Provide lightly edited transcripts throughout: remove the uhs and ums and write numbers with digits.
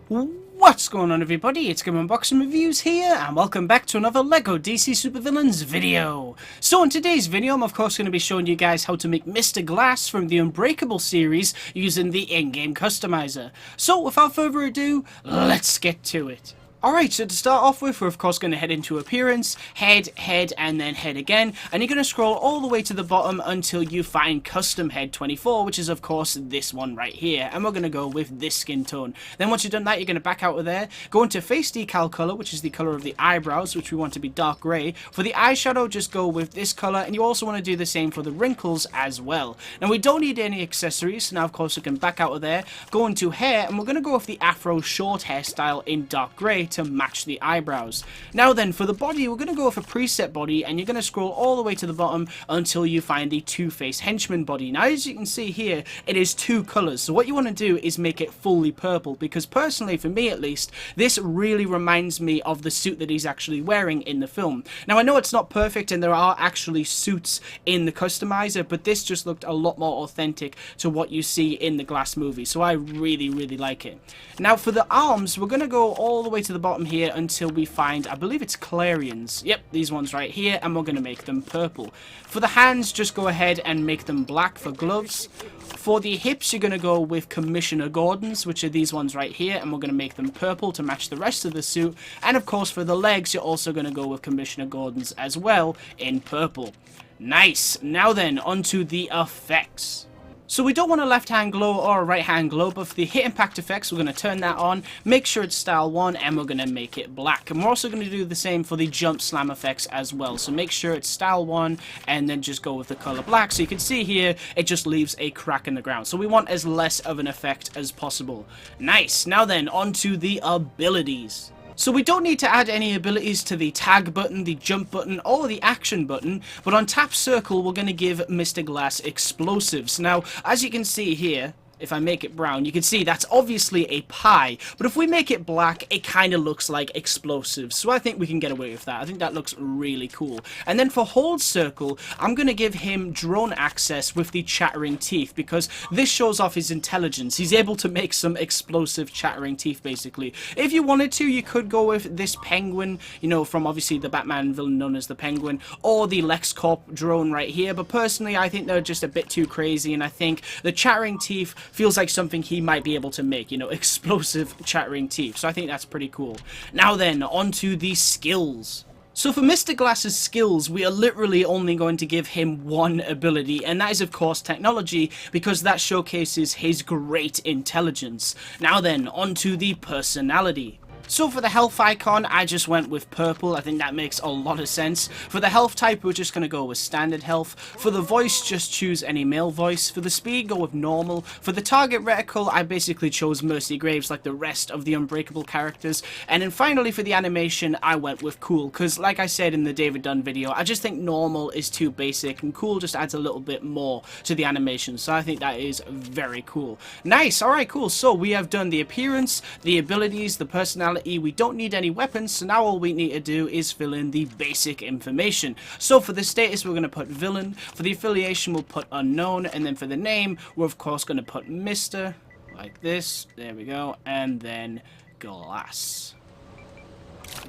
What's going on, everybody? It's GAMEUNBOXINGREVIEWS here, and welcome back to another LEGO DC Supervillains video. So in today's video, I'm of course going to be showing you guys how to make Mr. Glass from the Unbreakable series using the in-game customizer. So without further ado, let's get to it. Alright, so to start off with, we're of course going to head into Appearance, Head, Head, and then Head again, and you're going to scroll all the way to the bottom until you find Custom Head 24, which is of course this one right here, and we're going to go with this skin tone. Then once you've done that, you're going to back out of there, go into Face Decal Color, which is the color of the eyebrows, which we want to be dark grey. For the eyeshadow, just go with this color, and you also want to do the same for the wrinkles as well. Now we don't need any accessories, so now of course we can back out of there, go into Hair, and we're going to go with the Afro short hairstyle in dark grey to match the eyebrows. Now then, for the body, we're going to go with a preset body, and you're going to scroll all the way to the bottom until you find the Two-Face Henchman Body. Now, as you can see here, it is two colors, so what you want to do is make it fully purple, because personally, for me at least, this really reminds me of the suit that he's actually wearing in the film. Now, I know it's not perfect, and there are actually suits in the customizer, but this just looked a lot more authentic to what you see in the Glass movie, so I really like it. Now, for the arms, we're going to go all the way to the bottom here until we find, I believe it's Clarions. Yep, these ones right here, and we're going to make them purple. For the hands, just go ahead and make them black for gloves. For the hips, you're going to go with Commissioner Gordon's, which are these ones right here, and we're going to make them purple to match the rest of the suit. And of course, for the legs, you're also going to go with Commissioner Gordon's as well in purple. Nice. Now then, onto the effects. So we don't want a left hand glow or a right hand glow, but for the hit impact effects, we're going to turn that on, make sure it's style 1, and we're going to make it black. And we're also going to do the same for the jump slam effects as well. So make sure it's style 1, and then just go with the color black. So you can see here, it just leaves a crack in the ground. So we want as less of an effect as possible. Nice. Now then, onto the abilities. So we don't need to add any abilities to the tag button, the jump button, or the action button, but on tap circle, we're going to give Mr. Glass explosives. Now, as you can see here, if I make it brown, you can see that's obviously a pie, but if we make it black, it kind of looks like explosives, so I think we can get away with that. I think that looks really cool. And then for hold circle, I'm going to give him drone access with the chattering teeth, because this shows off his intelligence. He's able to make some explosive chattering teeth, basically. If you wanted to, you could go with this penguin, you know, from obviously the Batman villain known as the Penguin, or the LexCorp drone right here, but personally, I think they're just a bit too crazy, and I think the chattering teeth feels like something he might be able to make, you know, explosive chattering teeth. So I think that's pretty cool. Now then, onto the skills. So for Mr. Glass's skills, we are literally only going to give him one ability, and that is of course technology, because that showcases his great intelligence. Now then, onto the personality. So for the health icon, I just went with purple. I think that makes a lot of sense. For the health type, we're just going to go with standard health. For the voice, just choose any male voice. For the speed, go with normal. For the target reticle, I basically chose Mercy Graves like the rest of the Unbreakable characters. And then finally, for the animation, I went with cool, because like I said in the David Dunn video, I just think normal is too basic, and cool just adds a little bit more to the animation. So I think that is very cool. Nice. Alright, cool. So we have done the appearance, the abilities, the personality. We don't need any weapons, so now all we need to do is fill in the basic information. So for the status, we're going to put villain. For the affiliation, we'll put unknown. And then for the name, we're of course going to put Mr. like this. There we go. And then Glass.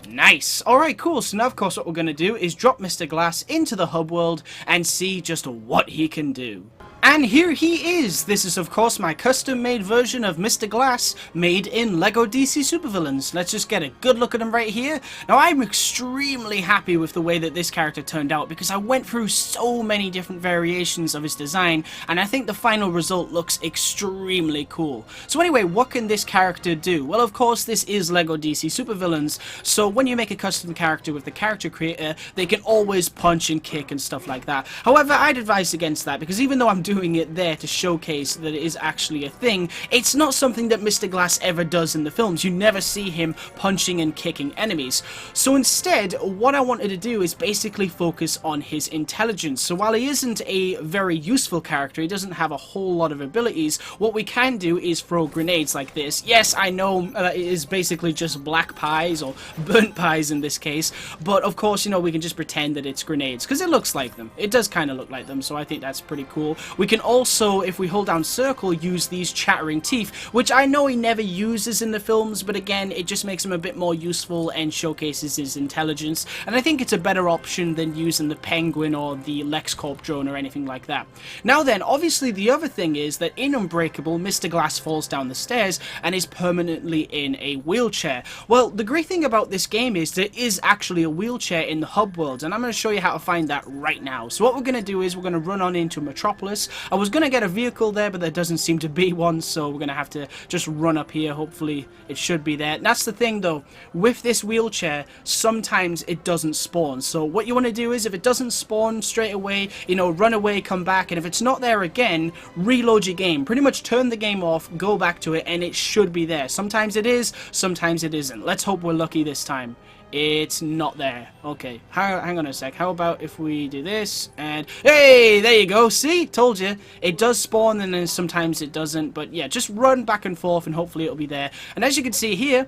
Nice. Alright, cool. So now, of course, what we're going to do is drop Mr. Glass into the hub world and see just what he can do. And here he is! This is of course my custom-made version of Mr. Glass, made in LEGO DC Supervillains. Let's just get a good look at him right here. Now I'm extremely happy with the way that this character turned out, because I went through so many different variations of his design, and I think the final result looks extremely cool. So anyway, what can this character do? Well, of course, this is LEGO DC Supervillains, so when you make a custom character with the character creator, they can always punch and kick and stuff like that. However, I'd advise against that, because even though I'm doing it there to showcase that it is actually a thing, it's not something that Mr. Glass ever does in the films. You never see him punching and kicking enemies. So instead, what I wanted to do is basically focus on his intelligence. So while he isn't a very useful character, he doesn't have a whole lot of abilities, what we can do is throw grenades like this. Yes, I know it is basically just black pies, or burnt pies in this case, but of course, you know, we can just pretend that it's grenades, because it looks like them. It does kind of look like them, so I think that's pretty cool. We We can also, if we hold down circle, use these chattering teeth, which I know he never uses in the films, but again, it just makes him a bit more useful and showcases his intelligence, and I think it's a better option than using the Penguin or the LexCorp drone or anything like that. Now then, obviously the other thing is that in Unbreakable, Mr. Glass falls down the stairs and is permanently in a wheelchair. Well, the great thing about this game is there is actually a wheelchair in the hub world, and I'm going to show you how to find that right now. So what we're going to do is we're going to run on into Metropolis. I was going to get a vehicle there, but there doesn't seem to be one, so we're going to have to just run up here. Hopefully it should be there. And that's the thing though, with this wheelchair, sometimes it doesn't spawn. So what you want to do is, if it doesn't spawn straight away, you know, run away, come back, and if it's not there again, reload your game. Pretty much turn the game off, go back to it, and it should be there. Sometimes it is, sometimes it isn't. Let's hope we're lucky this time. It's not there. Okay, hang on a sec. How about if we do this, and hey, there you go. See, told you. It does spawn, and then sometimes it doesn't. But yeah, just run back and forth, and hopefully it'll be there. And as you can see here,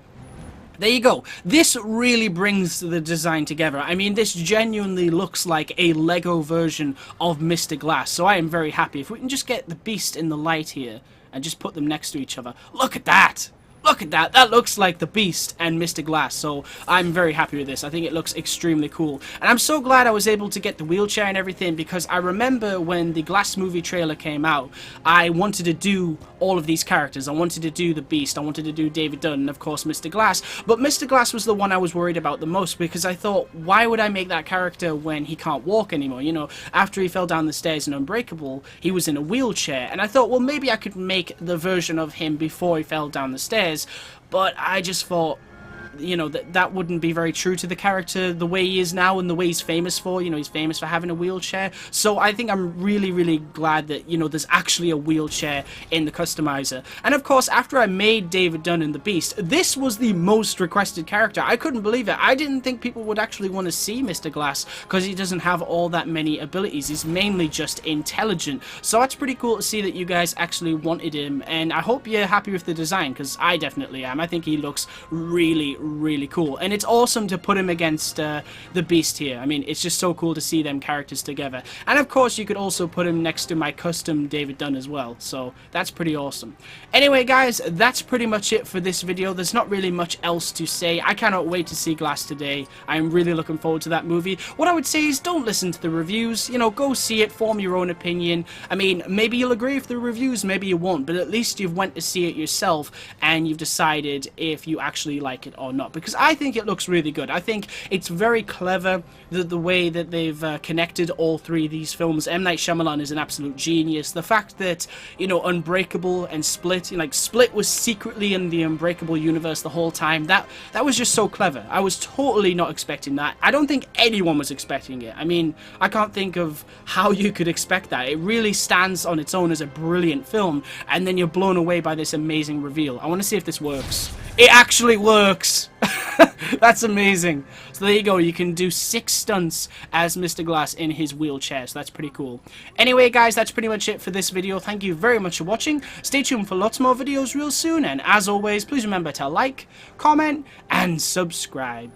there you go. This really brings the design together. I mean, this genuinely looks like a Lego version of Mr. Glass, so I am very happy. If we can just get the Beast in the light here and just put them next to each other. Look at that! Look at that. That looks like the Beast and Mr. Glass, so I'm very happy with this. I think it looks extremely cool. And I'm so glad I was able to get the wheelchair and everything, because I remember when the Glass movie trailer came out, I wanted to do all of these characters. I wanted to do the Beast, I wanted to do David Dunn, and of course Mr. Glass. But Mr. Glass was the one I was worried about the most, because I thought, why would I make that character when he can't walk anymore? You know, after he fell down the stairs in Unbreakable, he was in a wheelchair, and I thought, well, maybe I could make the version of him before he fell down the stairs. But I just thought, you know, that wouldn't be very true to the character the way he is now and the way he's famous for. You know, he's famous for having a wheelchair. So I think I'm really, really glad that, you know, there's actually a wheelchair in the Customiser. And of course, after I made David Dunn and the Beast, this was the most requested character. I couldn't believe it. I didn't think people would actually want to see Mr. Glass, because he doesn't have all that many abilities. He's mainly just intelligent. So that's pretty cool to see that you guys actually wanted him. And I hope you're happy with the design, because I definitely am. I think he looks really, really cool, and it's awesome to put him against the Beast here. I mean, it's just so cool to see them characters together. And of course, you could also put him next to my custom David Dunn as well, so that's pretty awesome. Anyway guys, that's pretty much it for this video. There's not really much else to say. I cannot wait to see Glass today. I'm really looking forward to that movie. What I would say is, don't listen to the reviews, you know, go see it, form your own opinion. I mean, maybe you'll agree with the reviews, maybe you won't, but at least you've went to see it yourself and you've decided if you actually like it or not, because I think it looks really good. I think it's very clever, the way that they've connected all three of these films. M. Night Shyamalan is an absolute genius. The fact that, you know, Unbreakable and Split, you know, like Split was secretly in the Unbreakable universe the whole time, that was just so clever. I was totally not expecting that. I don't think anyone was expecting it. I mean, I can't think of how you could expect that. It really stands on its own as a brilliant film, and then you're blown away by this amazing reveal. I want to see if this works. It actually works! That's amazing. So there you go, you can do 6 stunts as Mr. Glass in his wheelchair, so that's pretty cool. Anyway guys, that's pretty much it for this video. Thank you very much for watching. Stay tuned for lots more videos real soon, and as always, please remember to like, comment, and subscribe.